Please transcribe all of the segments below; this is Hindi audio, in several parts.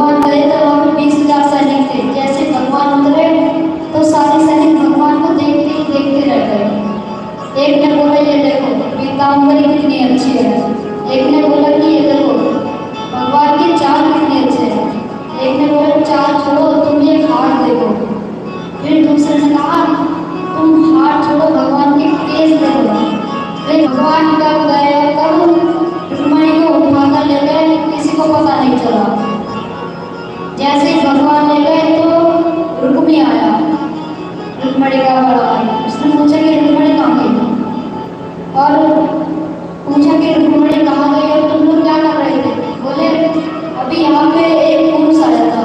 भगवान गए तो वहाँ पे 20,000 सैनिक थे। जैसे भगवान उतरे तो सारे सैनिक भगवान को देखते ही देखते रह गए। एक ने बोला ये देखो पीताम्बरी कितनी अच्छी है, एक ने बोला कि ये देखो भगवान की चाल कितनी अच्छी है, एक ने बोला चाल छोड़ो तुम ये हार देखो, फिर दूसरे ने कहा तुम हार छोड़ो भगवान के केस देखो। फिर भगवान कब गए कब रुक्मणी को उठाकर ले गए किसी को पता नहीं चला। जैसे ही भगवान ले गए तो रुक्मी आया, रुक्मणी का बड़ा भाई। उसने पूछा कि रुक्मणी कहाँ गई, और पूछा कि रुक्मणी कहाँ गई और तुम लोग क्या कर रहे थे। बोले अभी यहाँ पे एक पुरुष आया था,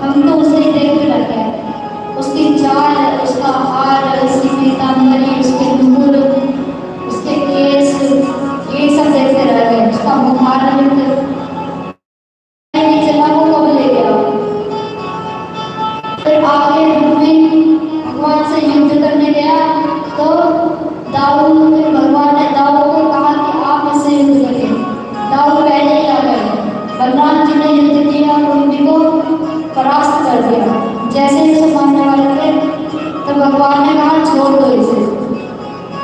हम तो उसे ही देख के लग गए, उसकी चाल, उसका हार, उसकी पीताम्बरी, उसके नूपुर, उसके केस, ये सब देखते रह गए। उसका मुहार नहीं चला वो कब ले गया। फिर आगे भगवान से युद्ध करने गया तो भगवान ने दाऊ को कहा कि आप इससे युद्ध करें। दाऊ पहले ही आ गए, बलराम जी ने युद्ध किया, कुंती को परास्त कर दिया। जैसे इसे मारने वाले थे तो भगवान ने कहा छोड़ दो इसे।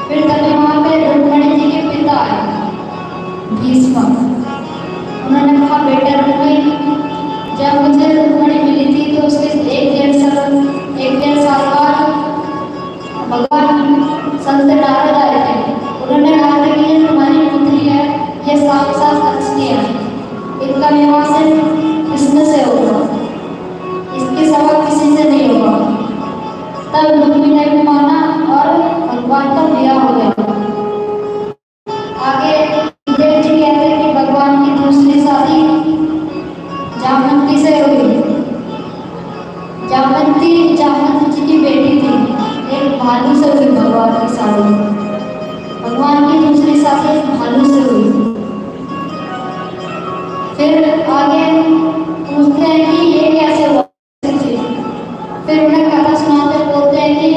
फिर तभी वहाँ पे रुक्मणी जी के पिता आए भीष्म, उन्होंने कहा बेटा रुक्मणी, जब मुझे रुक्मणी मिली थी तो उसके एक डेढ़ साल बाद भगवान संत नारद आए थे। उन्होंने कहा था कि ये तुम्हारी पुत्री है, ये साक्षात लक्ष्मी है, इनका विवाह सिर्फ कृष्ण से होगा, इसके सिवा किसी से नहीं होगा। तब रुक्मी ने भी माना और भगवान का विवाह हो गया। आगे देव जी कहते हैं कि भगवान की दूसरी शादी जामवंती से हुई। जामवंती जी की बेटी थी, एक भालू से हुई भगवान की शादी। भगवान की दूसरी शादी एक भालू से हुई। फिर आगे पूछते हैं कि ये कैसे हुआ। फिर उन्हें कथा सुनाते बोलते हैं कि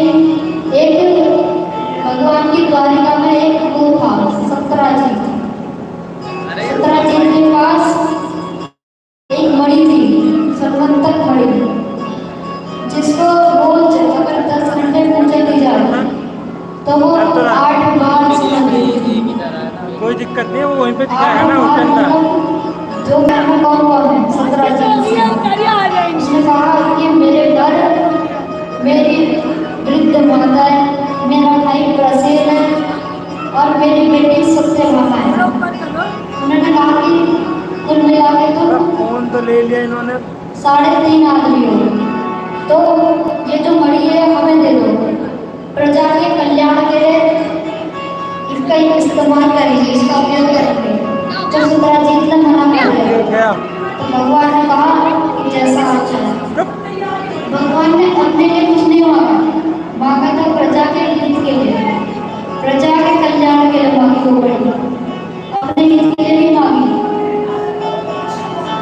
एक भगवान की द्वारिका में एक वो था सत्राजीत के पास एक मणि थी, सर्वंतक मणि, जिसको रोज अगर 10 घंटे पूजा की जाए तो वो 8 बार सुनाती थी। कोई दिक्कत नहीं, वो वहीं पे दिखाया ना होटल जो कौन कौन है सत्राजीत। उसने कहा कि मेरे घर मेरी वृद्ध माता है, मेरा भाई प्रसेन है और मेरी बेटी सत्यभामा है। उन्होंने कहा कि कुल मिला के तो फोन तो ले लिया इन्होंने, 3.5 आदमी हो, तो ये जो मणि है हमें दे दो, प्रजा के कल्याण के लिए इसका इस्तेमाल करेंगे, इसका उपयोग करेंगे। जब सत्राजीत ने मना कर दिया तो भगवान ने कहा कि जैसा आप चाहें। भगवान ने अपने लिए कुछ नहीं मांगा था, प्रजा के हित के लिए, प्रजा के कल्याण के लिए मांगी वो बड़ी, अपने हित के लिए नहीं मांगी।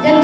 जब